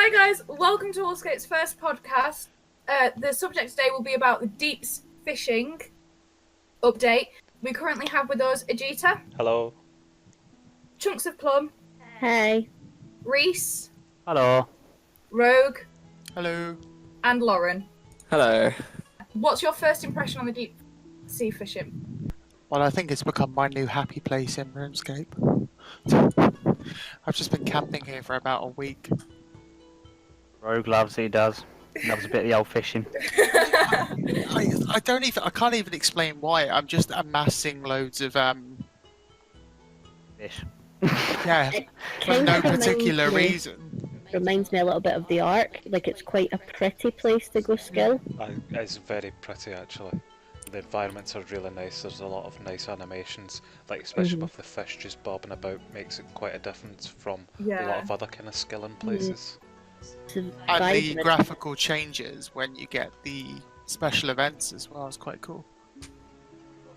Hi guys, welcome to WolfScape's first podcast. The subject today will be about the deep fishing update. We currently have with us Ajita. Hello. Chunks of Plum. Hey. Reese. Hello. Rogue. Hello. And Lauren. Hello. What's your first impression on the deep sea fishing? Well, I think it's become my new happy place in Runescape. I've just been camping here for about a week. Rogue loves, he does. Loves a bit of the old fishing. I can't even explain why. I'm just amassing loads of Fish. yeah, It for kind no of particular reason. reminds me a little bit of the Ark. Like, it's quite a pretty place to go skill. It's very pretty actually. The environments are really nice. There's a lot of nice animations, like especially with the fish just bobbing about, makes it quite a difference from a lot of other kind of skilling places. And the graphical changes when you get the special events as well is quite cool.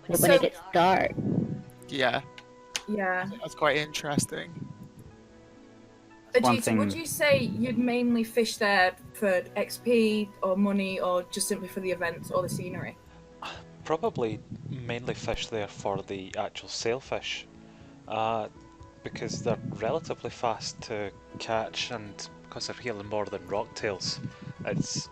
But when it gets dark. Yeah, Yeah. that's quite interesting. Ajita, would you say you'd mainly fish there for XP or money or just simply for the events or the scenery? Probably mainly fish there for the actual sailfish, because they're relatively fast to catch, and because they're healing more than rocktails, it's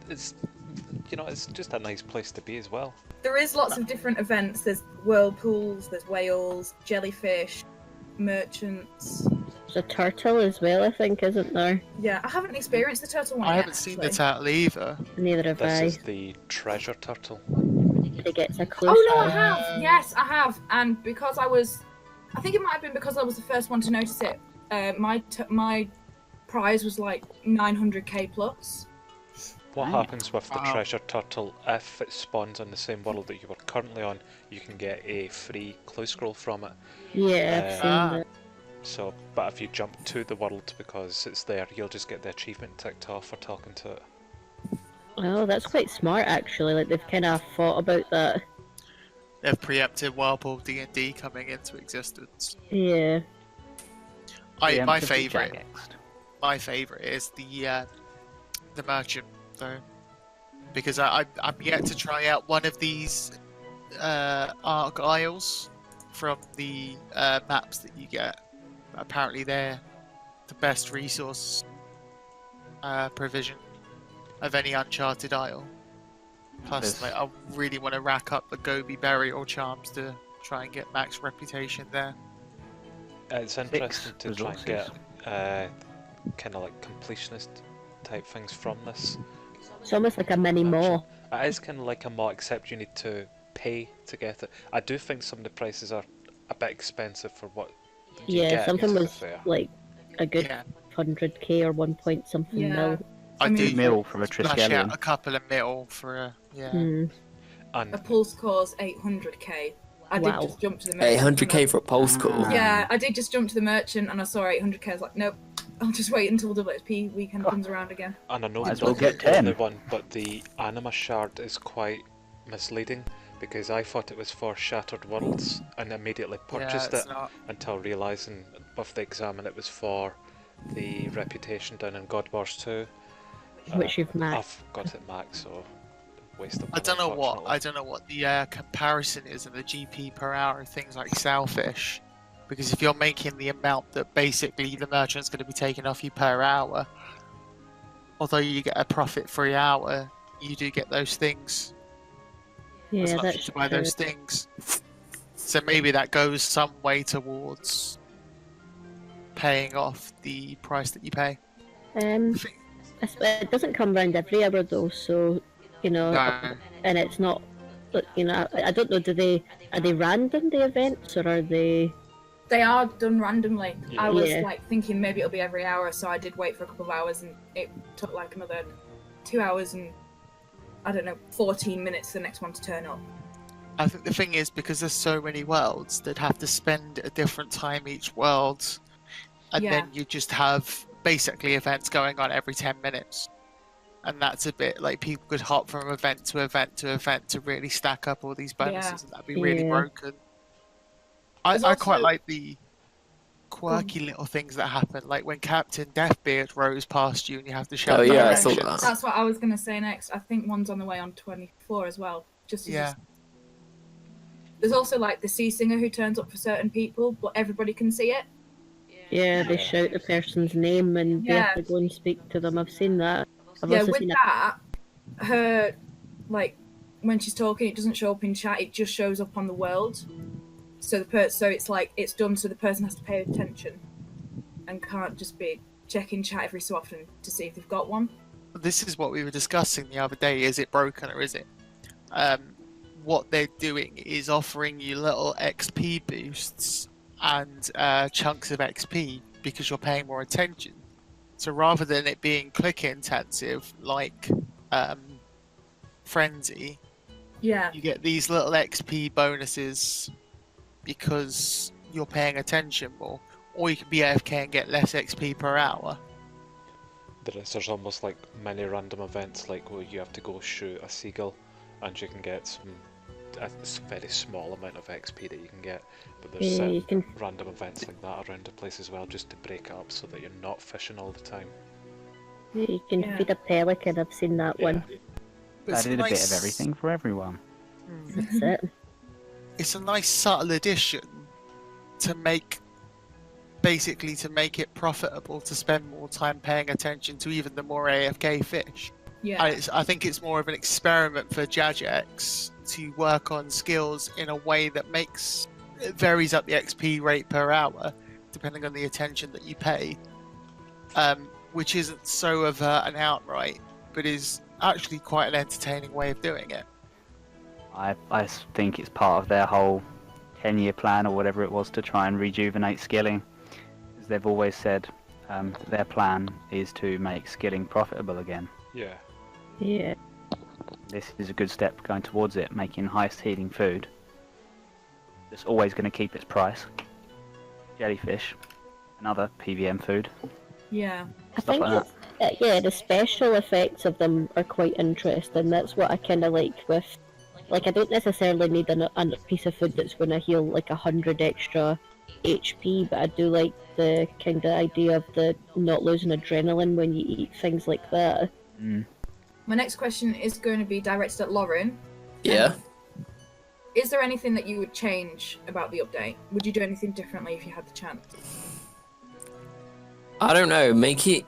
just a nice place to be as well. There is lots of different events. There's whirlpools, there's whales, jellyfish, merchants. There's a turtle as well, I think, isn't there? Yeah, I haven't experienced the turtle one I yet, haven't seen actually. the turtle either. Neither have This I. is the treasure turtle. It gets a closer. Oh no, I have! Yes, I have. And because I think it might have been because I was the first one to notice it, my prize was like 900k plus. What Right. happens with the treasure turtle, if it spawns on the same world that you are currently on, you can get a free clue scroll from it. Yeah, I've seen that. So, but if you jump to the world because it's there, you'll just get the achievement ticked off for talking to it. Oh, that's quite smart, actually. Like, they've kind of thought about that. They've preempted Whirlpool D&D coming into existence. Yeah. My favourite is the merchant though, because I'm yet to try out one of these Ark Isles from the maps that you get. Apparently they're the best resource provision of any Uncharted Isle. Plus, like, I really want to rack up the Gobi burial charms to try and get max reputation there. It's interesting to try and get kind of like completionist type things from this. It's almost like a mini maw. It is kind of like a mod, except you need to pay to get it. I do think some of the prices are a bit expensive for what you Yeah, get. something to be was fair. like a good 100k or 1 point something mil. I do mil for a splash Triskelion. out a couple of mil for a Hmm. And A pulse core's 800k. I did Wow. just jump to the merchant. 800k for a pulse call. Yeah, I did just jump to the merchant and I saw 800k. I was like, nope, I'll just wait until WXP weekend comes around again. and I know Might it's as well not get the only 10. one, but the anima shard is quite misleading because I thought it was for Shattered Worlds and immediately purchased it's it not. until realising with the examine it was for the reputation down in God Wars 2. Which you've maxed. I've got it max, so waste of I don't know what unfortunately. the comparison is in the GP per hour of things like Sailfish, because if you're making the amount that basically the merchant's going to be taking off you per hour, although you get a profit-free hour, you do get those things. Yeah, As much that's as you buy true. those things. So maybe that goes some way towards paying off the price that you pay. It doesn't come round every hour though, so you know, No. and it's not. But you know, I don't know. Are they random, the events, or are they? They are done randomly. Yeah. I was Yeah. like thinking maybe it'll be every hour, so I did wait for a couple of hours and it took like another 2 hours and I don't know, 14 minutes for the next one to turn up. I think the thing is, because there's so many worlds that have to spend a different time each world, and Yeah. then you just have basically events going on every 10 minutes. And that's a bit like people could hop from event to event to event to really stack up all these bonuses, and that'd be really Yeah. broken. I There's quite also- like the quirky little things that happen, like when Captain Deathbeard rows past you and you have to shout Oh, yeah, I saw directions. that. That's what I was going to say next. I think one's on the way on 24 as well. Yeah. There's also like the sea singer who turns up for certain people, but everybody can see it. Yeah, they Yeah. shout the person's name and they have to go and speak to them. I've seen that. I've Yeah, also with seen that, her, like, when she's talking, it doesn't show up in chat, it just shows up on the world. So so it's like, it's done so the person has to pay attention and can't just be checking chat every so often to see if they've got one. This is what we were discussing the other day. Is it broken or is it? What they're doing is offering you little XP boosts and chunks of XP because you're paying more attention. So rather than it being click intensive like Frenzy, Yeah. you get these little XP bonuses because you're paying attention more. Or you can be AFK and get less XP per hour. There's almost like many random events, like where you have to go shoot a seagull, and you can get a very small amount of XP that you can get. But there's Yeah, you can- random events like that around the place as well, just to break it up so that you're not fishing all the time. You can Yeah. feed a pelican. I've seen that one. But it's Added a bit of nice- everything for everyone. That's it. It's a nice subtle addition to make it profitable to spend more time paying attention to even the more AFK fish. Yeah. And I think it's more of an experiment for Jagex to work on skills in a way that it varies up the XP rate per hour depending on the attention that you pay, which isn't so overt and outright, but is actually quite an entertaining way of doing it. I think it's part of their whole 10-year plan or whatever it was to try and rejuvenate skilling. As they've always said, their plan is to make skilling profitable again. Yeah. Yeah. This is a good step going towards it, making highest healing food. It's always going to keep its price. Jellyfish, another PVM food. Yeah. I Stuff think like it's, yeah, the special effects of them are quite interesting. That's what I kind of like with. Like, I don't necessarily need a piece of food that's going to heal like 100 extra HP, but I do like the kind of idea of the not losing adrenaline when you eat things like that. Mm. My next question is going to be directed at Lauren. Yeah. Is there anything that you would change about the update? Would you do anything differently if you had the chance? I don't know. Make it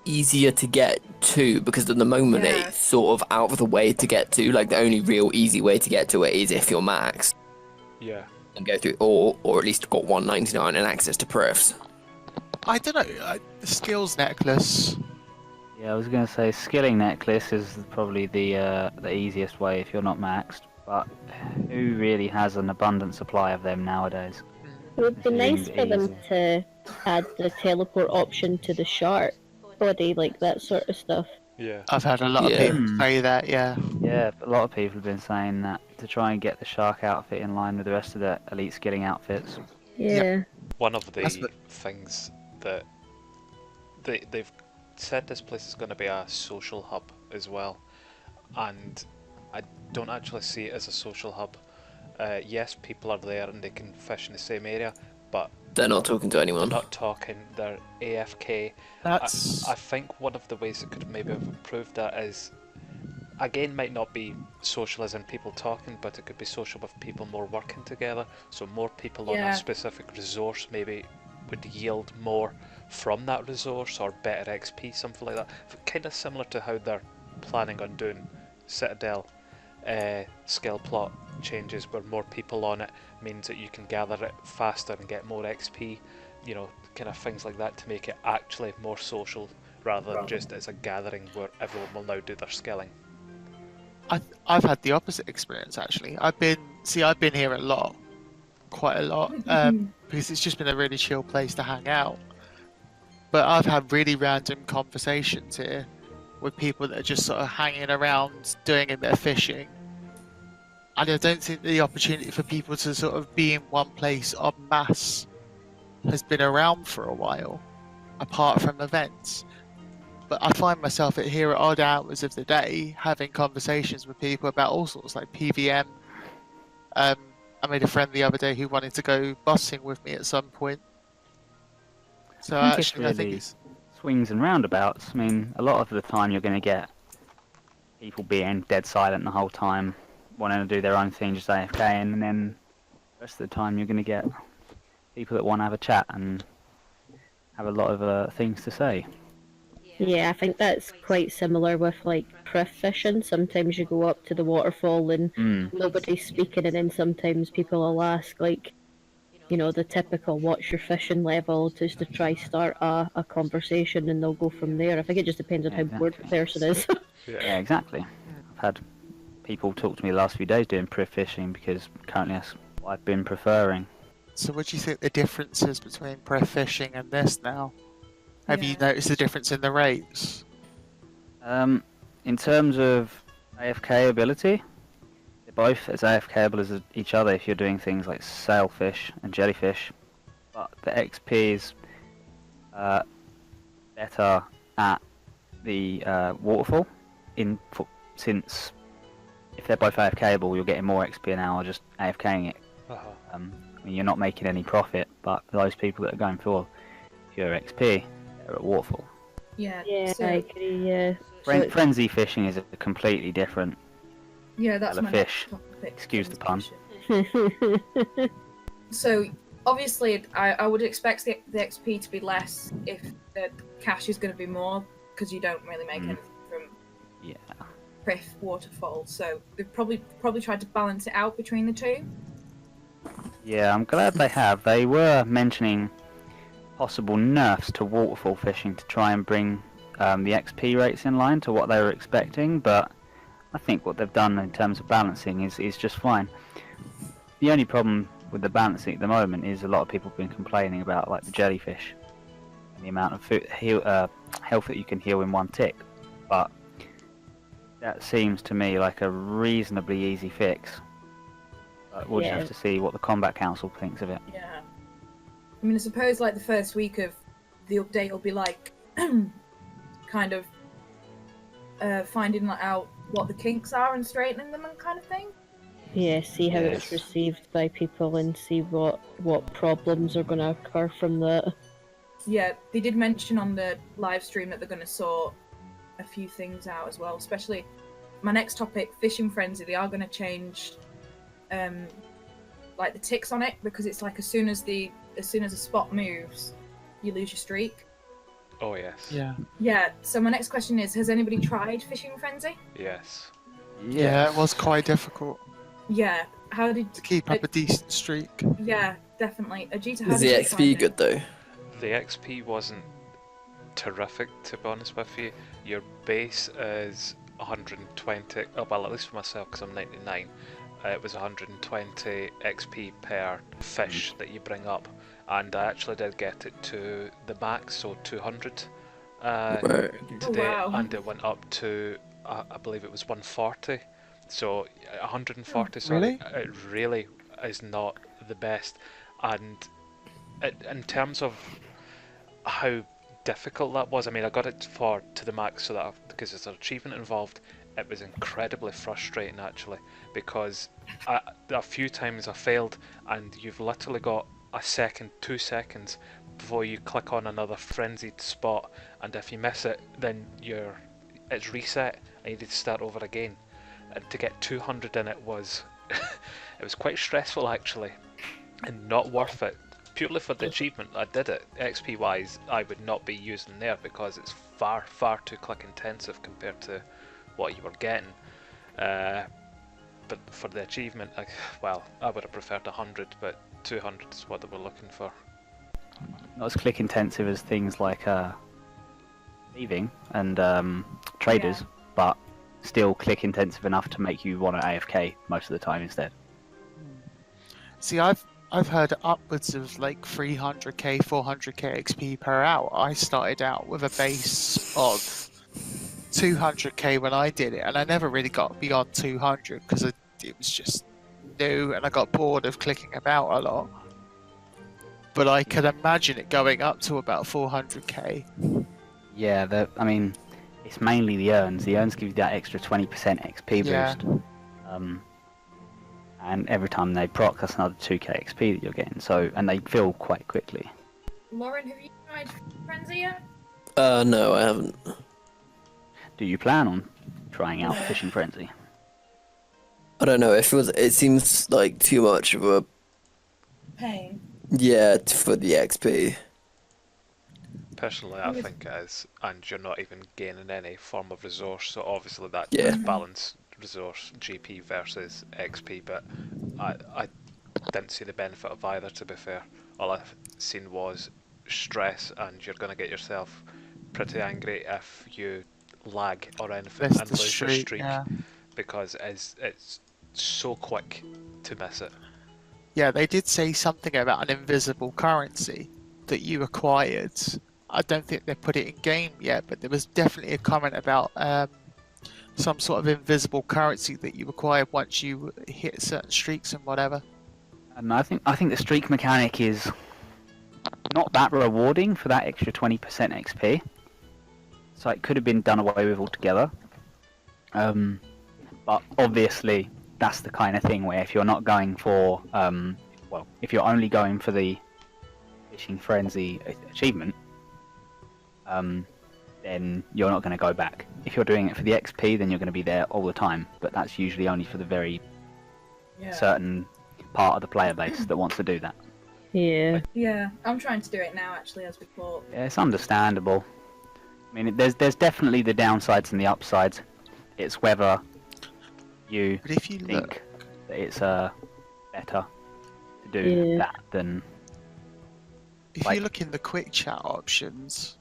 easier to get to, because at the moment Yeah. it's sort of out of the way to get to. Like, the only real easy way to get to it is if you're maxed Yeah. and go through, or at least got 199 and access to perfs. I don't know, the skills necklace. Yeah, I was going to say skilling necklace is probably the easiest way if you're not maxed, but who really has an abundant supply of them nowadays? It would be This nice is for them easy. to add the teleport option to the shark body, like that sort of stuff. Yeah. I've had a lot of Yeah. people say that, yeah. Yeah, a lot of people have been saying that to try and get the shark outfit in line with the rest of the elite skilling outfits. Yeah. One of the That's what- things that they've said, this place is going to be a social hub as well, and I don't actually see it as a social hub. Yes, people are there and they can fish in the same area, but They're not talking to they're anyone. not talking, they're AFK. That's I think one of the ways it could maybe have improved that is, again, might not be social as in people talking, but it could be social with people more working together. So more people on Yeah. a specific resource maybe would yield more from that resource, or better XP, something like that. Kind of similar to how they're planning on doing Citadel skill plot changes, where more people on it means that you can gather it faster and get more XP, you know, kind of things like that, to make it actually more social rather than just as a gathering where everyone will now do their skilling. I've had the opposite experience actually. I've been here quite a lot, because it's just been a really chill place to hang out. But I've had really random conversations here with people that are just sort of hanging around doing a bit of fishing. And I don't think the opportunity for people to sort of be in one place en masse has been around for a while, apart from events. But I find myself here at odd hours of the day having conversations with people about all sorts, like PVM. I made a friend the other day who wanted to go bussing with me at some point. So I think it's actually, I think really it's swings and roundabouts. I mean, a lot of the time you're going to get people being dead silent the whole time, wanting to do their own thing, just AFK, and then the rest of the time you're going to get people that want to have a chat and have a lot of things to say. Yeah, I think that's quite similar with like priff fishing. Sometimes you go up to the waterfall and nobody's speaking, and then sometimes people will ask like, the typical "what's your fishing level?" just to try start a conversation, and they'll go from there. I think it just depends on how bored the Exactly. person is. Yeah, exactly. I've had people talk to me the last few days doing priff fishing because currently that's what I've been preferring. So what do you think the difference is between pref fishing and this now? Have you noticed the difference in the rates? In terms of AFK ability, they're both as AFKable as each other if you're doing things like sailfish and jellyfish, but the XP is better at the waterfall, since if they're both AFKable, you're getting more XP an hour just AFKing it. I mean, you're not making any profit, but for those people that are going for pure XP, they're at waterfall. Yeah. Yeah, So, I agree. Yeah. So it's- Frenzy fishing is a completely different yeah, that's kettle my of next fish. topic. Excuse the pun. So obviously, I would expect the XP to be less if the cash is going to be more, because you don't really make anything from Yeah. Priff Waterfall. So they've probably tried to balance it out between the two. Yeah, I'm glad they have. They were mentioning possible nerfs to waterfall fishing to try and bring the XP rates in line to what they were expecting, but I think what they've done in terms of balancing is just fine. The only problem with the balancing at the moment is a lot of people have been complaining about like the jellyfish and the amount of health that you can heal in one tick, but that seems to me like a reasonably easy fix. But we'll just have to see what the Combat Council thinks of it. Yeah. I mean, I suppose like the first week of the update will be like kind of finding out what the kinks are and straightening them and kind of thing. Yeah, see how Yes. it's received by people and see what problems are going to occur from that. Yeah, they did mention on the live stream that they're going to sort a few things out as well. Especially my next topic, fishing frenzy. They are going to change, like the ticks on it, because it's like as soon as a spot moves, you lose your streak. Oh yes. Yeah. Yeah. So my next question is: has anybody tried fishing frenzy? Yes. Yeah, it was quite difficult Yeah. How did? to keep up a decent streak. Yeah, definitely. Ajita, how Is did the you find XP it? good though? The XP wasn't terrific, to be honest with you. Your base is 120. Oh, well, at least for myself, because I'm 99. It was 120 XP per fish that you bring up, and I actually did get it to the max, so 200 Right. today, Oh, wow. and it went up to I believe it was 140. So 140. Sorry, Really? it really is not the best, and in terms of how difficult that was, I mean, I got it to the max so that because there's an achievement involved. It was incredibly frustrating actually, because a few times I failed, and you've literally got a second, 2 seconds before you click on another frenzied spot, and if you miss it, then it's reset and you need to start over again. And to get 200 in it was it was quite stressful actually, and not worth it. Purely for the achievement, I did it. XP wise, I would not be using there because it's far too click intensive compared to what you were getting. But for the achievement, I would have preferred 100, but 200 is what they were looking for. Not as click intensive as things like thieving and traders, but still click intensive enough to make you want to AFK most of the time instead. See, I've heard upwards of like 300k, 400k XP per hour. I started out with a base of 200k when I did it, and I never really got beyond 200 because it was just new and I got bored of clicking about a lot. But I can imagine it going up to about 400k. Yeah, I mean, it's mainly the urns. The urns give you that extra 20% XP Yeah. boost. And every time they proc, that's another 2k XP that you're getting. So, and they fill quite quickly. Lauren, have you tried Frenzy yet? No, I haven't. Do you plan on trying out Fishing Frenzy? I don't know. It seems like too much of a Pain. for the XP. Personally, I think it is, and you're not even gaining any form of resource, so obviously that Yeah. does balance resource GP versus XP, but I didn't see the benefit of either, to be fair. All I've seen was stress, and you're going to get yourself pretty angry if you lag or anything Miss and the lose your streak, streak, yeah. because it's so quick to miss it. Yeah, they did say something about an invisible currency that you acquired. I don't think they put it in game yet, but there was definitely a comment about some sort of invisible currency that you acquired once you hit certain streaks and whatever. And I think the streak mechanic is not that rewarding for that extra 20% XP. So it could have been done away with altogether. But obviously, that's the kind of thing where if you're not going for, if you're only going for the Fishing Frenzy achievement, then you're not going to go back. If you're doing it for the XP, then you're going to be there all the time. But that's usually only for the very certain part of the player base that wants to do that. Yeah. Yeah, I'm trying to do it now actually as we talk. Yeah, it's understandable. I mean, there's definitely the downsides and the upsides. It's whether you But if you think look, that it's better to do that than if like- you look in the quick chat options,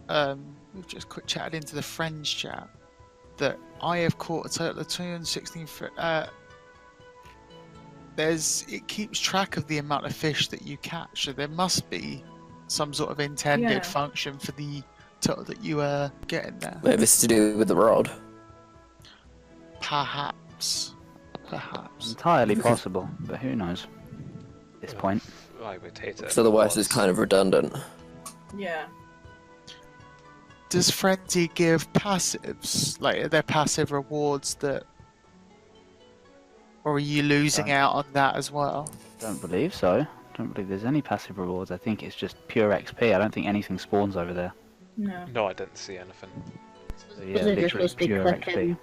we've just quick chatted into the friends chat that I have caught a total of 216. It keeps track of the amount of fish that you catch, so there must be some sort of intended function for the total that you are getting there. Maybe it's to do with the rod. Perhaps. entirely possible, but who knows at this point. I would hate it. Because otherwise it's kind of redundant. Yeah. Does Frenzy give passives? Like, are there passive rewards that... Or are you losing out on that as well? Don't believe so. Don't believe there's any passive rewards. I think it's just pure XP. I don't think anything spawns over there. No. No, I didn't see anything. So, yeah, If you're literally supposed to be pure clicking XP.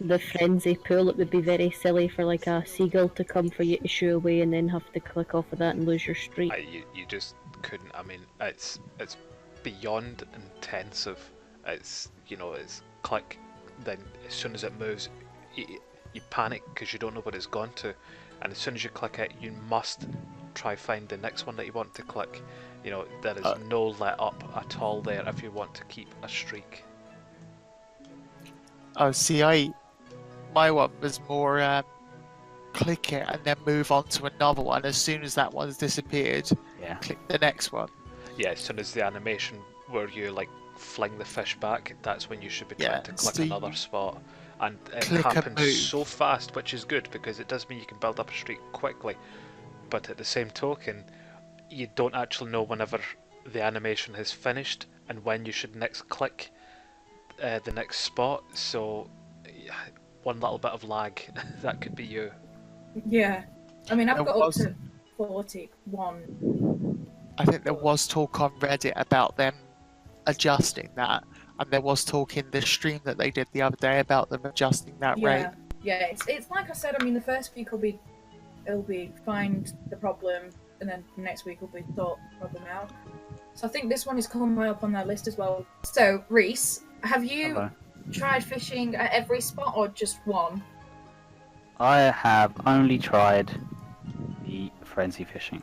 the frenzy pool, it would be very silly for like a seagull to come for you to shoo away and then have to click off of that and lose your streak. You just couldn't. I mean, it's beyond intensive. It's it's click, then as soon as it moves, you panic because you don't know what it's gone to, and as soon as you click it, you must try find the next one that you want to click. There is no let up at all there if you want to keep a streak. Oh, see, my one was more click it and then move on to another one. As soon as that one's disappeared, click the next one. Yeah, as soon as the animation where you like fling the fish back, that's when you should be trying to click so another spot. And it click and happens move. so fast, which is good because it does mean you can build up a streak quickly. But at the same token, you don't actually know whenever the animation has finished and when you should next click the next spot. So one little bit of lag, that could be you. Yeah. I mean, I've There got was- up to 41. I think there was talk on Reddit about them adjusting that, and there was talk in the stream that they did the other day about them adjusting that rate. Yeah. It's like I said. I mean, the first week it'll be find the problem, and then the next week will be sort the problem out. So I think this one is coming way up on their list as well. So Reese, have you Hello. tried fishing at every spot or just one? I have only tried the frenzy fishing.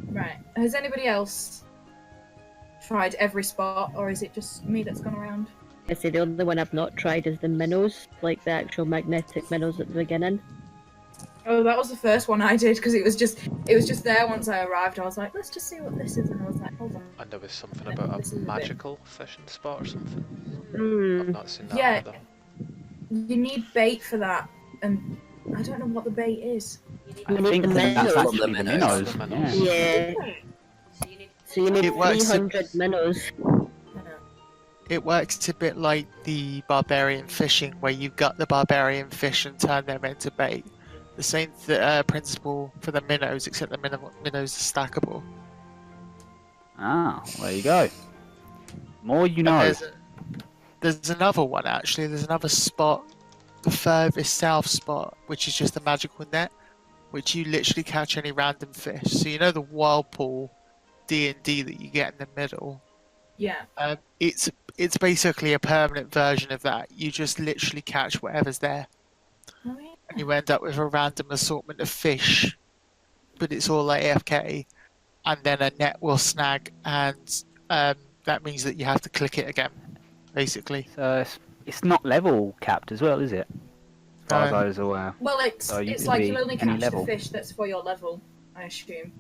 Right. Has anybody else tried every spot, or is it just me that's gone around? I say the only one I've not tried is the minnows, like the actual magnetic minnows at the beginning. Oh, that was the first one I did because it was just there once I arrived. I was like, let's just see what this is, and I was like, hold on. And there was something Yeah, about this a is a bit- magical fishing spot or something. I've Hmm. not seen that Yeah. either. You need bait for that, and I don't know what the bait is. I You need think the that's minnows. actually the Minnows. minnows. Yeah. Yeah. So you need It works 300 minnows. It works a bit like the barbarian fishing, where you gut the barbarian fish and turn them into bait. The same principle for the minnows, except the minnows are stackable. Ah, there you go. More you And know. there's another one actually. There's another spot, the furthest south spot, which is just a magical net, which you literally catch any random fish. So you know the whirlpool D&D that you get in the middle. Yeah. It's basically a permanent version of that. You just literally catch whatever's there, Oh, yeah. and you end up with a random assortment of fish, but it's all AFK, and then a net will snag, and that means that you have to click it again, basically. So it's not level capped as well, is it? As far as No. I was aware. Well, it's So you it's could like be you'll only any catch the level. fish that's for your level, I assume.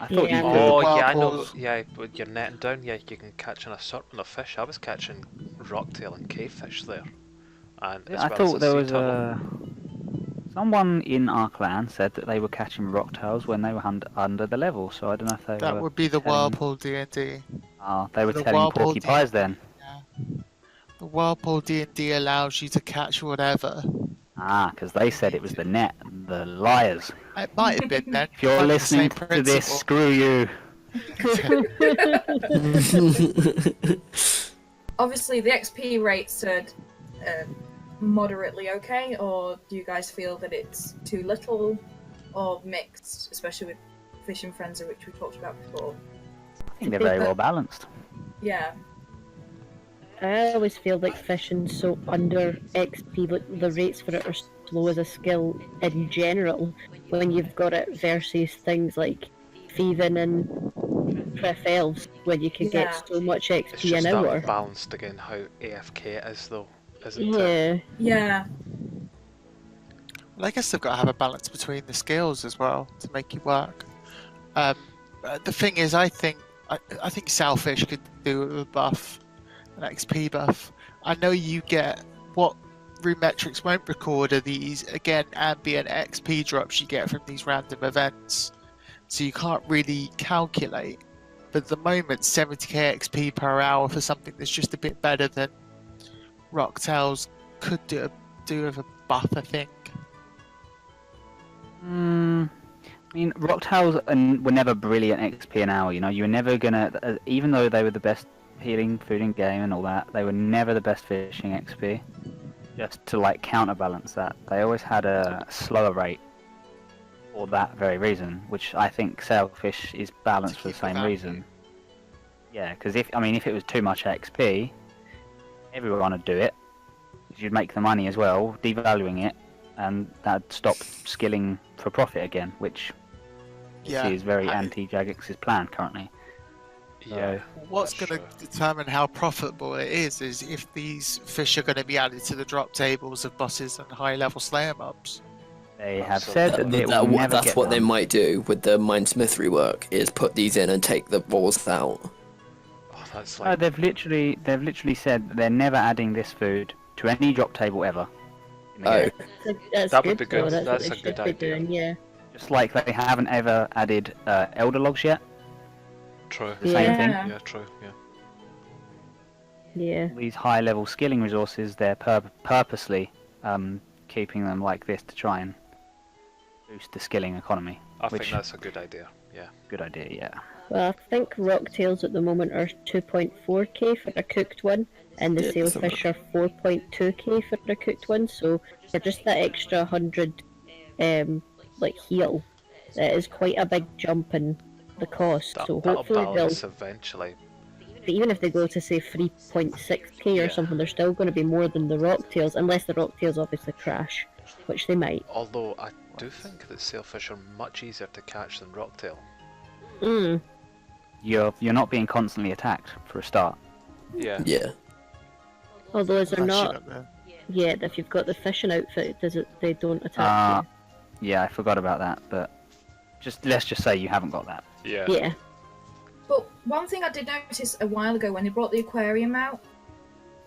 I thought Yeah. you could. Oh, Well, yeah, I know. Paul- Yeah, but you're netting down. Yeah, you can catch an assortment of fish. I was catching rocktail and cavefish there, and as I well thought as there a was sea turtle. someone in our clan said that they were catching rocktails when they were under the level. So I don't know if they That were would be the telling- whirlpool D&D. they were The telling whirlpool porcupines then. Yeah. The whirlpool D&D allows you to catch whatever. Ah, because they said it was the net. The liars. It might have been then. If you're Under the listening same to this, principle. screw you. Obviously, the XP rates are moderately okay, or do you guys feel that it's too little or mixed, especially with Fishing Frenzy, which we talked about before? I think they're very well balanced. Yeah. I always feel like fishing's so under XP, like the rates for it are slow as a skill in general, when you've got it versus things like thieving and Pref Elves, when you can Yeah. get so much It's XP just an hour. that balanced again how AFK it is, though, isn't it? Yeah, Yeah. Well, I guess they've got to have a balance between the skills as well to make it work. The thing is, I think Sailfish could do with a buff, an XP buff. I know you get what Runemetrics won't record are these again ambient XP drops you get from these random events, so you can't really calculate. But at the moment, 70k XP per hour for something that's just a bit better than Rocktails could do with a buff, I think. I mean, rocktails were never brilliant XP an hour. You know, you were never gonna, even though they were the best healing food in game and all that, they were never the best fishing XP. Just to like counterbalance that, they always had a slower rate for that very reason, which I think Sailfish is balanced for the keep the same value. reason. Yeah, because if it was too much XP, everyone would do it. 'Cause you'd make the money as well, devaluing it, and that'd stop skilling for profit again, which Yeah, is very I- anti-Jagex's plan currently. Yeah. What's that's going to true. determine how profitable it is if these fish are going to be added to the drop tables of bosses and high-level Slayer mobs. They have So said that it will never That's get what they done. might do with the minesmith rework, is put these in and take the balls out. Oh, that's No, like they've literally said that they're never adding this food to any drop table ever. In the Oh, game. that's That good, would be good. though. That's, That's what a they good should be idea. doing, yeah. Just like they haven't ever added Elder Logs yet. true. The same thing. Yeah. Yeah, true. Yeah. Yeah. These high-level skilling resources, they're purposely keeping them like this to try and boost the skilling economy. I which think that's a good idea. Yeah. good idea, yeah. Well, I think rocktails at the moment are 2.4k for a cooked one, and the Yeah, sailfish are 4.2k for a cooked one. So for just that extra 100, like heal, that is quite a big jump in the cost. So That'll hopefully balance eventually. even if they go to say 3.6k Yeah. or something, they're still going to be more than the rocktails, unless the rocktails obviously crash, which they might. Although I do think that sailfish are much easier to catch than rocktail. Mm. You're not being constantly attacked for a start. Yeah. yeah. Although is there That shit not up there. yet? If you've got the fishing outfit, they don't attack Yeah, I forgot about that, but let's just say you haven't got that. Yeah. you. Yeah. But one thing I did notice a while ago when they brought the aquarium out,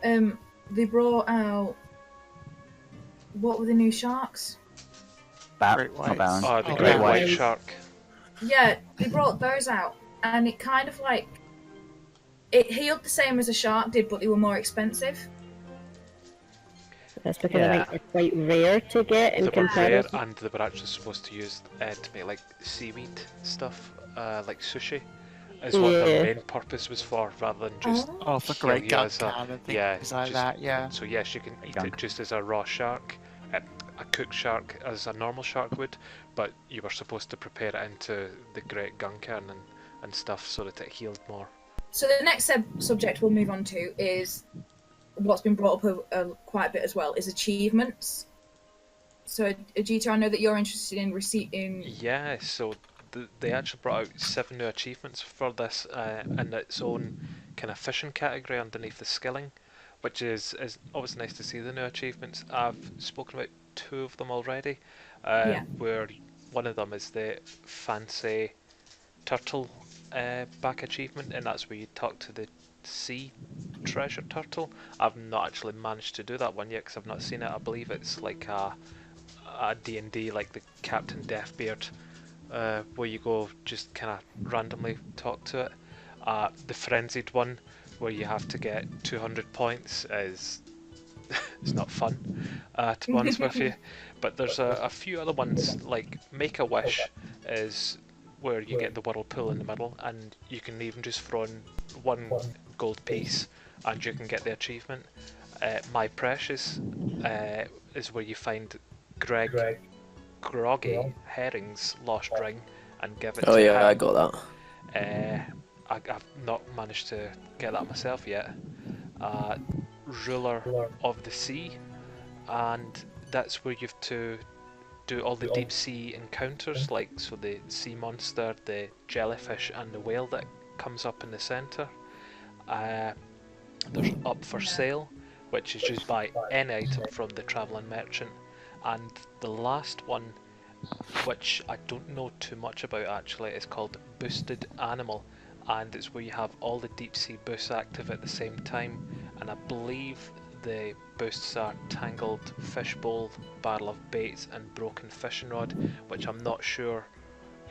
they brought out, what were the new sharks? Great Not whites. Baron. Oh, the Oh, great yeah. white shark. Yeah, they brought those out, and it kind of like, it healed the same as a shark did, but they were more expensive. That's because Yeah. I think they're quite rare to get in They were rare, comparison. and they were actually supposed to use to make like seaweed stuff, like sushi. is what their Yeah. main purpose was for, rather than just Oh, for heal great you gun as a can and things yeah, like just- that. Yeah. So yes, you can eat Gunk. it just as a raw shark, a cooked shark as a normal shark would, but you were supposed to prepare it into the great guncan and stuff so that it healed more. So the next subject we'll move on to is what's been brought up quite a bit as well, is achievements. So Ajita, I know that you're interested in Yeah, so they actually brought out 7 new achievements for this in its own kind of fishing category underneath the skilling, which is always nice to see the new achievements. I've spoken about 2 of them already, where one of them is the fancy turtle back achievement, and that's where you talk to the sea treasure turtle. I've not actually managed to do that one yet because I've not seen it. I believe it's like a D&D, like the Captain Deathbeard, where you go just kind of randomly talk to it. The frenzied one, where you have to get 200 points, is it's not fun, to be honest with you. But there's a few other ones, like Make a Wish is where you get the whirlpool in the middle, and you can even just throw in 1 gold piece and you can get the achievement. My Precious is where you find Groggy Herring's lost ring and give it Oh to yeah, him. I got that. I've not managed to get that myself yet. Ruler of the Sea, and that's where you have to do all the deep sea encounters, like so the sea monster, the jellyfish, and the whale that comes up in the centre. There's Up for Sale, which is just buy any item from the travelling merchant, and the last one, which I don't know too much about actually, is called Boosted Animal, and it's where you have all the deep sea boosts active at the same time, and I believe the boosts are Tangled Fishbowl, Barrel of Baits, and Broken Fishing Rod, which I'm not sure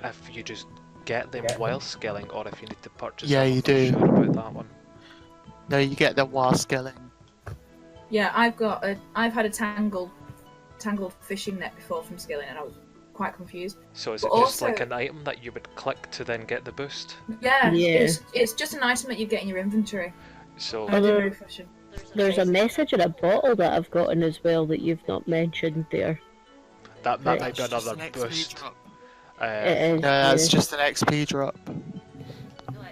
if you just get them while skilling or if you need to purchase Yeah, them. you I'm do. not sure about that one. No, you get them while skilling. Yeah, I've had a tangled fishing net before from skilling, and I was quite confused. So is But it just also- like an item that you would click to then get the boost? Yeah, Yeah. It's just an item that you get in your inventory. So I did no fishing. There's a message in a bottle that I've gotten as well that you've not mentioned there. that Right. might be It's just another an XP boost. drop. It is. Yeah, it's yeah. just an XP drop.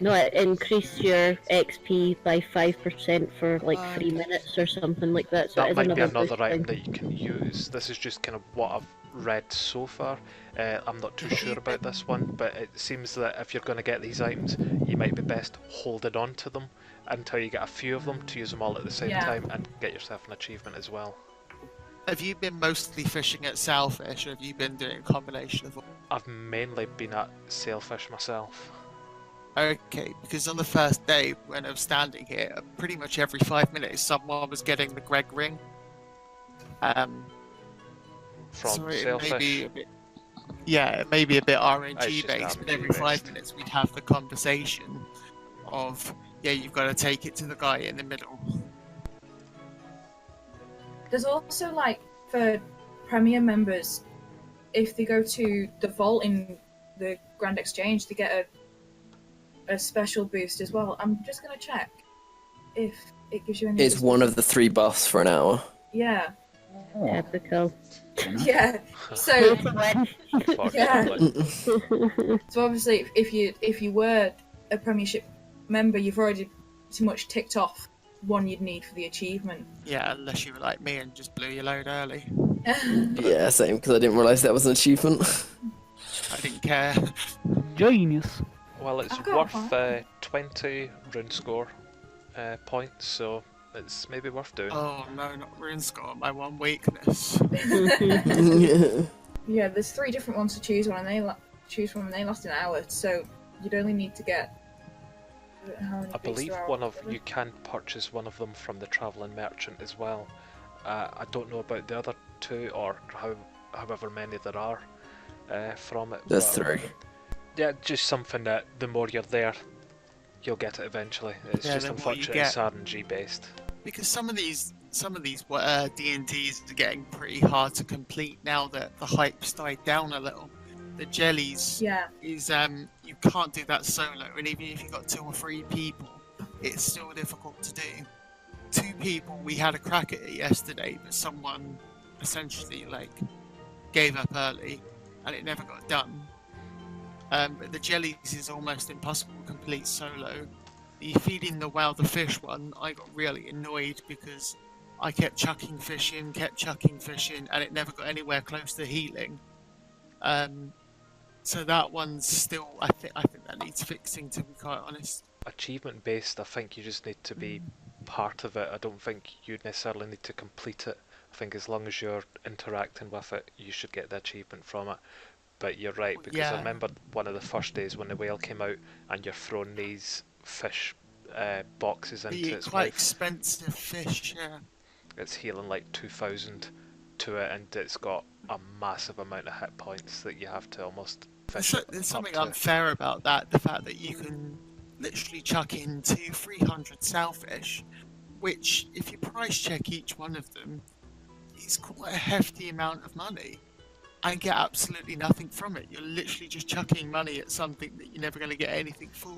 No, it increased your XP by 5% for like 3 minutes or something like that. So it That is might be another another boost item thing. that you can use. This is just kind of what I've read so far. I'm not too sure about this one, but it seems that if you're going to get these items, you might be best holding on to them until you get a few of them to use them all at the same Yeah. time and get yourself an achievement as well. Have you been mostly fishing at sailfish, or have you been doing a combination of all? I've mainly been at sailfish myself. Okay, because on the first day when I was standing here, pretty much every 5 minutes someone was getting the Greg ring. From So it sailfish. may be a bit, yeah, it may be a bit It's RNG just based, but RNG every 5 based. minutes we'd have the conversation of, yeah, you've got to take it to the guy in the middle. There's also, like, for Premier members, if they go to the vault in the Grand Exchange, they get a special boost as well. I'm just gonna check if it gives you any. It's one of the 3 buffs for an hour. Yeah. Typical. Yeah. So Unfortunately. so obviously, if you were a Premiership member, you've already pretty much ticked off one you'd need for the achievement. Yeah, unless you were like me and just blew your load early. Yeah, same, because I didn't realise that was an achievement. I didn't care. Genius. Well, it's I've got worth 20 rune score points, so it's maybe worth doing. Oh no, not Runescape, my one weakness. Yeah, there's 3 different ones to choose from, and they last an hour. So you'd only need to get. How many I boosts believe there are one of altogether? you can purchase one of them from the travelling merchant as well. I don't know about the other 2 or however many there are from it. There's but 3. yeah, just something that the more you're there, you'll get it eventually. It's Yeah, just the more you unfortunate it's get. RNG based. Because some of these D&Ds are getting pretty hard to complete now that the hype's died down a little. the jellies Yeah. is you can't do that solo, and even if you've got 2 or 3 people, it's still difficult to do. 2 people, we had a crack at it yesterday, but someone essentially gave up early, and it never got done. But the jellies is almost impossible to complete solo. The feeding the whale the fish one, I got really annoyed because I kept chucking fish in, and it never got anywhere close to healing. So that one's still, I think that needs fixing, to be quite honest. Achievement based, I think you just need to be part of it. I don't think you necessarily need to complete it. I think as long as you're interacting with it, you should get the achievement from it. But you're right, because I remember one of the first days when the whale came out and you're throwing these fish boxes into its quite mouth. Expensive fish, yeah. It's healing like 2,000 to it, and it's got a massive amount of hit points that you have to almost fish it There's up something to. unfair about that, the fact that you can literally chuck in 200-300 sailfish, which, if you price check each one of them, is quite a hefty amount of money, and get absolutely nothing from it. You're literally just chucking money at something that you're never going to get anything for.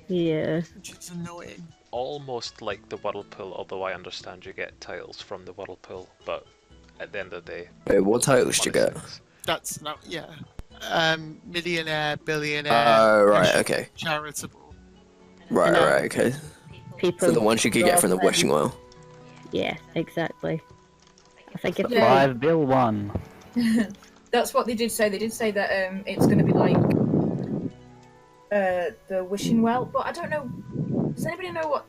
Yeah. Which is annoying. Almost like the whirlpool, although I understand you get titles from the whirlpool, but at the end of the day... Wait, what titles did you get? That's not, yeah. Millionaire, billionaire, Oh, right, okay. charitable. Right, okay. People So the ones you could get from the wishing well. Yeah, exactly. I think if The 5 bill one. That's what they did say. They did say that it's going to be like the wishing well, but I don't know. Does anybody know what's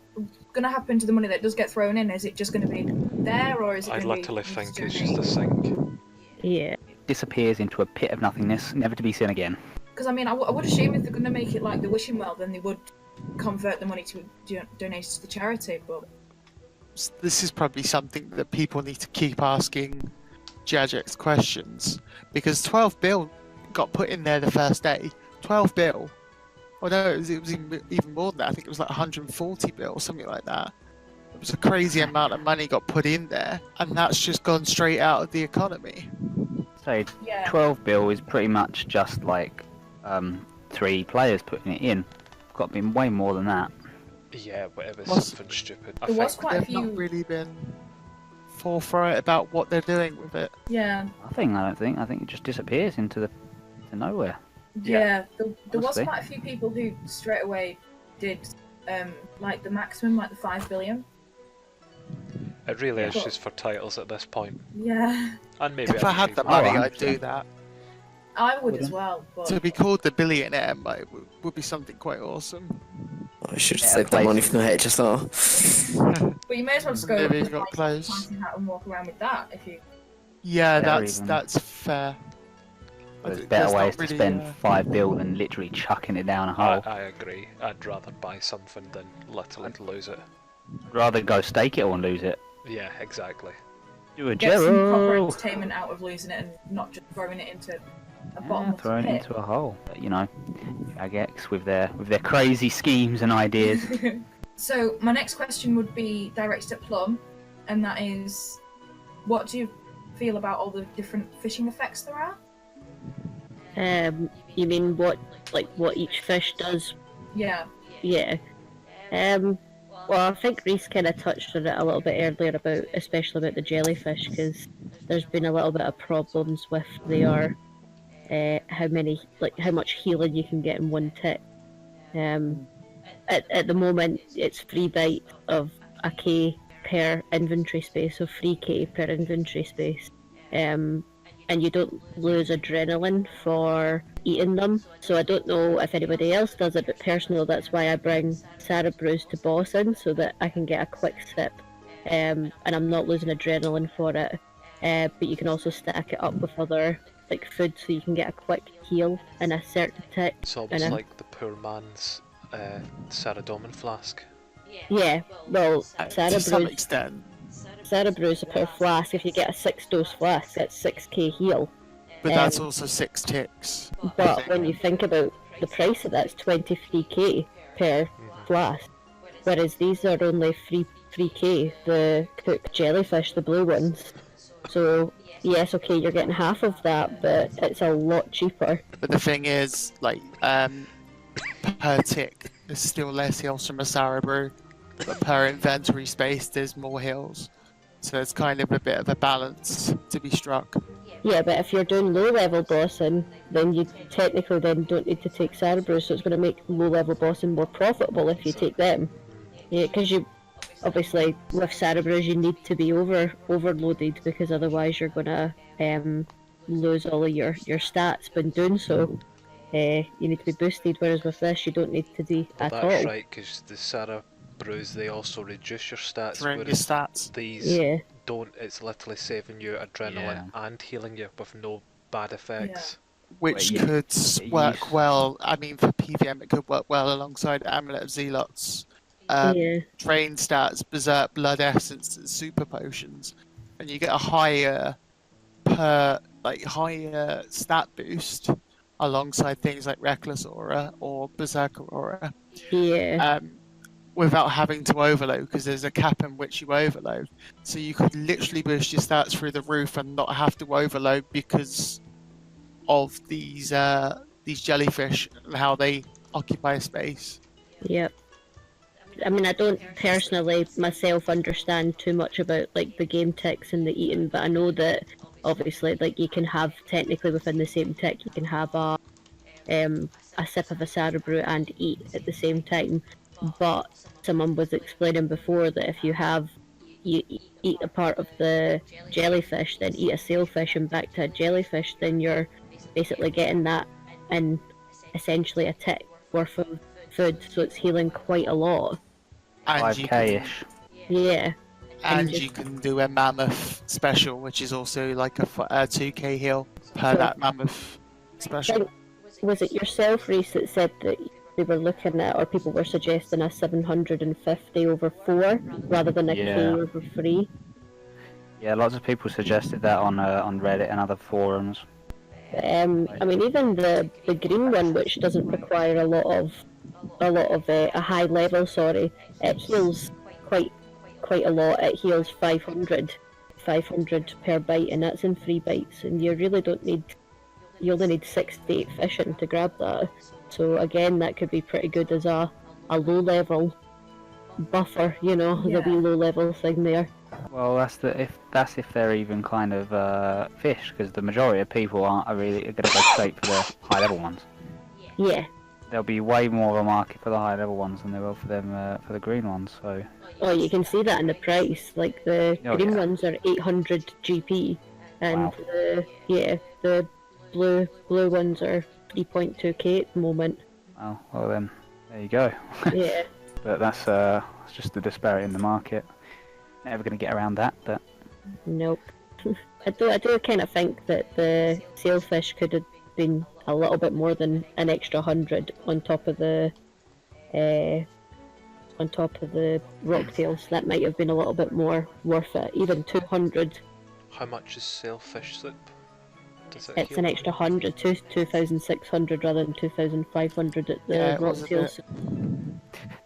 going to happen to the money that does get thrown in? Is it just going to be there, or is it? I literally think it's just a sink. Yeah. Disappears into a pit of nothingness, never to be seen again. Because I mean, I would assume if they're going to make it like the wishing well, then they would convert the money to donate to the charity. But This is probably something that people need to keep asking Jagex questions, because 12 bill got put in there the first day. 12 bill. Oh no, it was even more than that. I think it was like 140 bill, something like that. It was a crazy amount of money got put in there, and that's just gone straight out of the economy. So yeah, 12 bill is pretty much just like 3 players putting it in. Got to be way more than that. Yeah, whatever, What's- something stupid. there was quite a They've few. not really been forthright about what they're doing with it. Yeah, I don't think. I think it just disappears into nowhere. yeah. There was Honestly. quite a few people who straight away did like the maximum, like the 5 billion. It really is But- just for titles at this point. Yeah, And maybe If I had the achievements. money, Oh, I'd do 100%. that. I would as Wouldn't. well. But To be called the billionaire would be something quite awesome. I should Yeah, save that money places. from the HSR. but you may as well just go Never with even got close. and walk around with that if you. Yeah, Fair even. that's fair. There's There's better not ways to really, spend 5 bill than literally chucking it down a hole. I agree. I'd rather buy something than literally lose it. Rather go stake it or lose it. Yeah, exactly. Do a Get some proper Gerald. entertainment out of losing it and not just throwing it into a Yeah, bottomless thrown pit. into a hole. But, you know, Jagex with their crazy schemes and ideas. So my next question would be directed at Plum, and that is, what do you feel about all the different fishing effects there are? You mean what each fish does? Yeah. Yeah. Well, I think Reese kind of touched on it a little bit earlier especially about the jellyfish, because there's been a little bit of problems with how much healing you can get in one tick. At the moment, it's 3 bite of a K per inventory space, so 3K per inventory space. And you don't lose adrenaline for eating them. So I don't know if anybody else does it, but personally that's why I bring Sarah Brews to Boston, so that I can get a quick sip. And I'm not losing adrenaline for it. But you can also stack it up with other food, so you can get a quick heal in a certain tick. It's almost And, like the poor man's Saradomin flask. Yeah, well, Sarah To some Brews extent, Sarah Brews per flask. If you get a 6-dose flask, that's 6K heal. but that's also 6 ticks. But when you think about the price of that, it's 23K per flask. Whereas these are only 3K, the cooked jellyfish, the blue ones. So yes, okay, you're getting half of that, but it's a lot cheaper. But the thing is, like, per tick, there's still less heals from a Sarabrew, but per inventory space, there's more heals. So it's kind of a bit of a balance to be struck. Yeah, but if you're doing low-level bossing, then you technically then don't need to take Cerebrus, so it's going to make low-level bossing more profitable if you take them. Yeah, because you obviously with Cerebrus you need to be overloaded because otherwise you're going to lose all of your stats. But in doing so, you need to be boosted. Whereas with this, you don't need to be Well, at that's all. right, because the Sarah brews, they also reduce your stats, Throwing your whereas stats. these Yeah. don't. It's literally saving you adrenaline and healing you with no bad effects. Which Well, could work use- well. I mean, for PVM, it could work well alongside Amulet of Zealots. Yeah. Train stats, Berserk, Blood Essence, and Super Potions, and you get a higher higher stat boost alongside things like Reckless Aura or Berserker Aura. Yeah. Without having to overload, because there's a cap in which you overload. So you could literally boost your stats through the roof and not have to overload because of these jellyfish and how they occupy space. Yep. I mean, I don't personally myself understand too much about like the game ticks and the eating, but I know that obviously, like you can have technically within the same tick, you can have a sip of a Sarabrew and eat at the same time. But someone was explaining before that if you eat a part of the jellyfish, then eat a sailfish and back to a jellyfish, then you're basically getting that in essentially a tick worth of food, so it's healing quite a lot. And you can, 5k-ish. Yeah. and just- you can do a mammoth special, which is also like a 2k heal per So- that mammoth special. Was it yourself, Reese, that said that they were looking at, or people were suggesting a 750 over 4 rather than a K Yeah. over 3? Yeah, lots of people suggested that on Reddit and other forums. I mean, even the green one, which doesn't require a lot of a high level, it heals quite a lot. It heals 500 per bite, and that's in 3 bites. And you really don't need. You only need 6 to 8 fishing to grab that. So again, that could be pretty good as a low level buffer. You know, the wee low level thing there. Well, that's if they're even kind of fish, because the majority of people are really going to go straight for the high level ones. Yeah. There'll be way more of a market for the high level ones than there will for them for the green ones. So Oh, you can see that in the price. Like the Oh, green yeah. ones are 800 GP, and Wow. the blue ones are 3.2k at the moment. well then, there you go. Yeah. But that's just the disparity in the market. Never going to get around that, but Nope. I do kind of think that the sailfish could have been a little bit more than an extra 100 on top of the rocktails. That might have been a little bit more worth it. Even 200, How much is sailfish soup? Does it it's heal? an extra 100, 2,600 rather than 2,500 at the Yeah, it was a rocktails.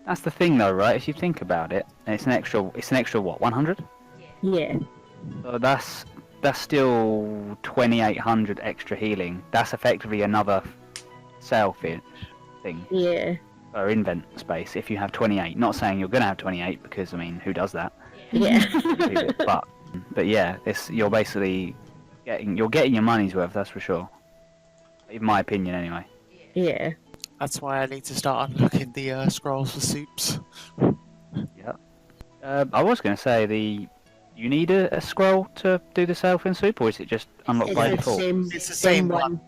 that's the thing though, right? If you think about it, and it's an extra what, 100? Yeah. So that's still 2,800 extra healing. That's effectively another sailfish thing Yeah. or invent space if you have 28. Not saying you're going to have 28 because I mean, who does that? Yeah. but yeah, you're basically getting your money's worth. That's for sure. In my opinion, anyway. Yeah. That's why I need to start unlocking the scrolls for soups. Yeah. I was going to say you need a scroll to do the sailfin soup, or is it just unlocked by It's the default? same, It's the same one,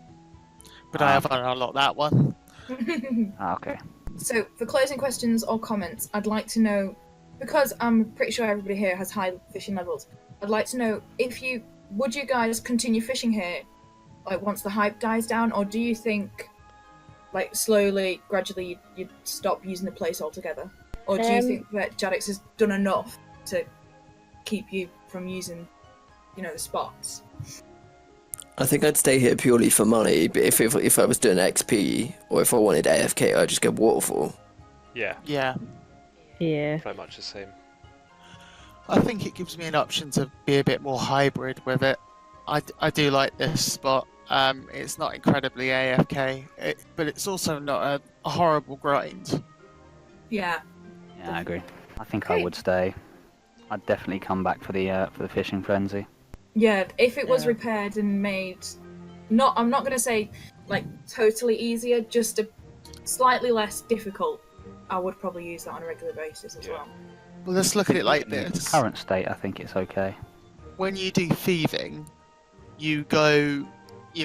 but I Ah. haven't unlocked that one. Okay. So, for closing questions or comments, I'd like to know, because I'm pretty sure everybody here has high fishing levels, I'd like to know would you guys continue fishing here, like once the hype dies down, or do you think, like slowly, gradually, you'd stop using the place altogether? Or do you think that Jadix has done enough to keep you from using, the spots? I think I'd stay here purely for money, but if I was doing XP or if I wanted AFK, I'd just go Waterfall. Yeah, Yeah. Yeah. pretty much the same. I think it gives me an option to be a bit more hybrid with it. I do like this spot. It's not incredibly AFK, but it's also not a horrible grind. Yeah. Yeah, I agree. I think Okay. I would stay. I'd definitely come back for the fishing frenzy. Yeah, if it was Yeah. repaired and made, I'm not gonna say like totally easier, just a slightly less difficult, I would probably use that on a regular basis as well. Well, let's look at it like In its this. current state, I think it's okay. When you do thieving, you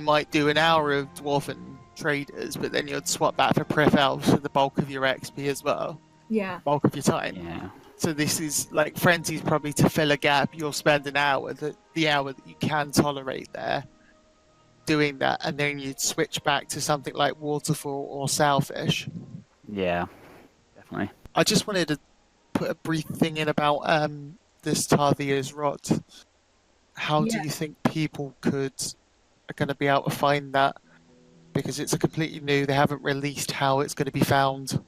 might do an hour of Dwarven Traders, but then you'd swap back for Pref Elves for the bulk of your XP as well, Yeah. bulk of your time. Yeah. So this is like Frenzy's probably to fill a gap. You'll spend an hour, the hour that you can tolerate there, doing that, and then you'd switch back to something like Waterfall or Sailfish. Yeah. Definitely. I just wanted to put a brief thing in about this Tarvia's Rod. How do Yeah. you think people are going to be able to find that? Because it's a completely new. They haven't released how it's going to be found.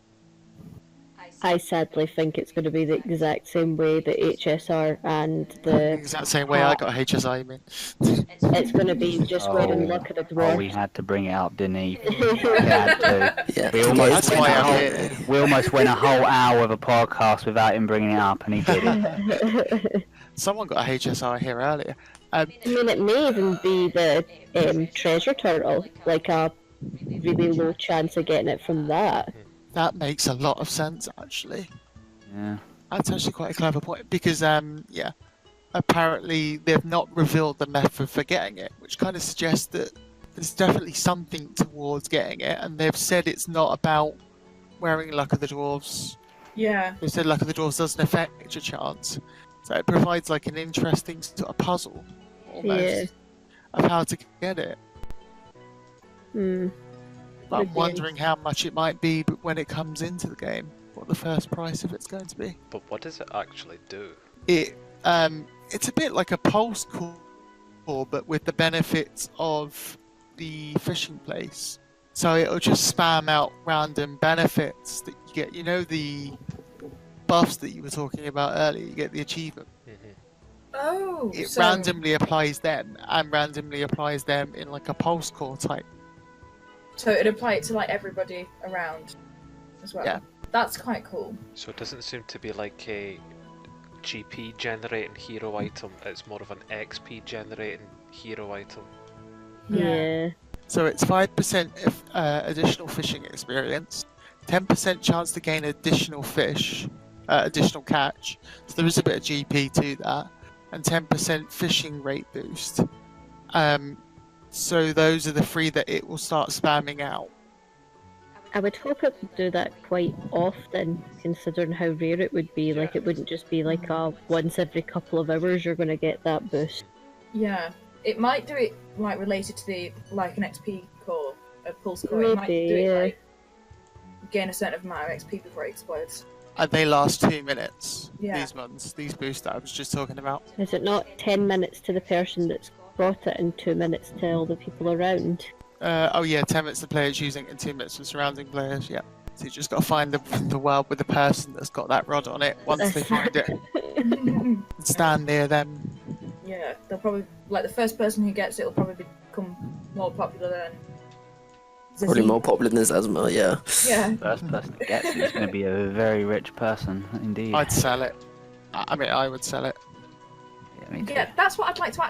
I sadly think it's going to be the exact same way that HSR and The the. exact same way I got HSI. I mean, It's going to be just wearing luck at the Oh, we dwarf. had to bring it up, didn't he? We had to. Yeah. We almost, That's went why a I'm whole, here. we almost went a whole hour of a podcast without him bringing it up, and he did it. someone got a HSI here earlier. I mean, it may even be the treasure turtle, like a really low chance of getting it from that. That makes a lot of sense, actually. Yeah. That's actually quite a clever point because, apparently they've not revealed the method for getting it, which kind of suggests that there's definitely something towards getting it, and they've said it's not about wearing Luck of the Dwarves. Yeah. They said Luck of the Dwarves doesn't affect your chance, so it provides like an interesting sort of puzzle, almost, Yeah. of how to get it. Hmm. But I'm Again. wondering how much it might be when it comes into the game, what the first price of it's going to be. But what does it actually do? It's a bit like a pulse call, but with the benefits of the fishing place. So it'll just spam out random benefits that you get. You know the buffs that you were talking about earlier. You get the achievement. Oh. It so, randomly applies them, and randomly applies them in like a pulse core type. So it'd apply it to like everybody around as well. Yeah. That's quite cool. So it doesn't seem to be like a GP generating hero item, it's more of an XP generating hero item. Yeah. So it's 5% additional fishing experience, 10% chance to gain additional fish, additional catch. So there is a bit of GP to that, and 10% fishing rate boost. So those are the three that it will start spamming out. I would hope it would do that quite often, considering how rare it would be. Like, it wouldn't just be like a once every couple of hours you're going to get that boost. Yeah. It might do it like related to the like an XP core, a pulse core. It might do Maybe, it yeah. like gain a certain amount of XP before it explodes. And they last 2 minutes, Yeah. these ones, these boosts that I was just talking about. Is it not 10 minutes to the person that's bought it and 2 minutes to all the people around? Oh yeah, 10 minutes the players using it and 2 minutes for surrounding players, yeah. So you just got to find the world with the person that's got that rod on it. Once they find it, stand near them. Yeah, they'll probably like the first person who gets it will probably become more popular than Probably Zazie. more popular than Zazma, yeah. Yeah. First person that gets it is going to be a very rich person, indeed. I'd sell it. I mean, I would sell it. Yeah, me too. Yeah, that's what I'd like to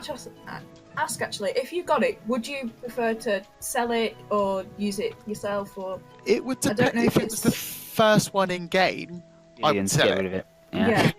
ask actually. If you got it, would you prefer to sell it or use it yourself, or It would I don't depend. know If if it was the first one in game, I Gideon would to sell get it. rid of it. Yeah. yeah.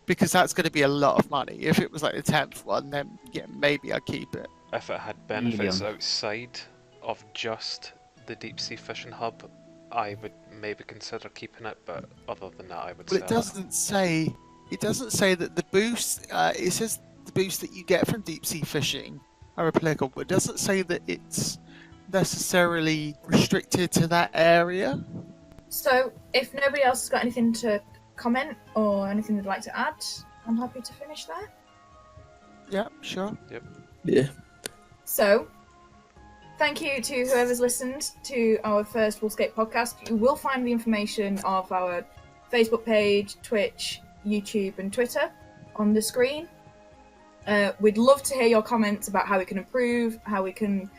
because that's going to be a lot of money. If it was like the 10th one, then yeah, maybe I'd keep it. If it had benefits Medium. outside of just the deep sea fishing hub, I would maybe consider keeping it, but other than that I would Well, sell it doesn't say. It doesn't say that the boost. It says the boost that you get from deep sea fishing are applicable, but it doesn't say that it's necessarily restricted to that area. So if nobody else has got anything to comment or anything they'd like to add, I'm happy to finish there. Yeah, sure. Yeah. So, thank you to whoever's listened to our first WolfScape podcast. You will find the information of our Facebook page, Twitch, YouTube, and Twitter on the screen. We'd love to hear your comments about how we can improve, how we can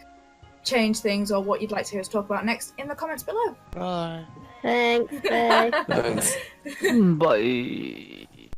change things, or what you'd like to hear us talk about next in the comments below. Bye. Thanks. Bye. Thanks. Bye.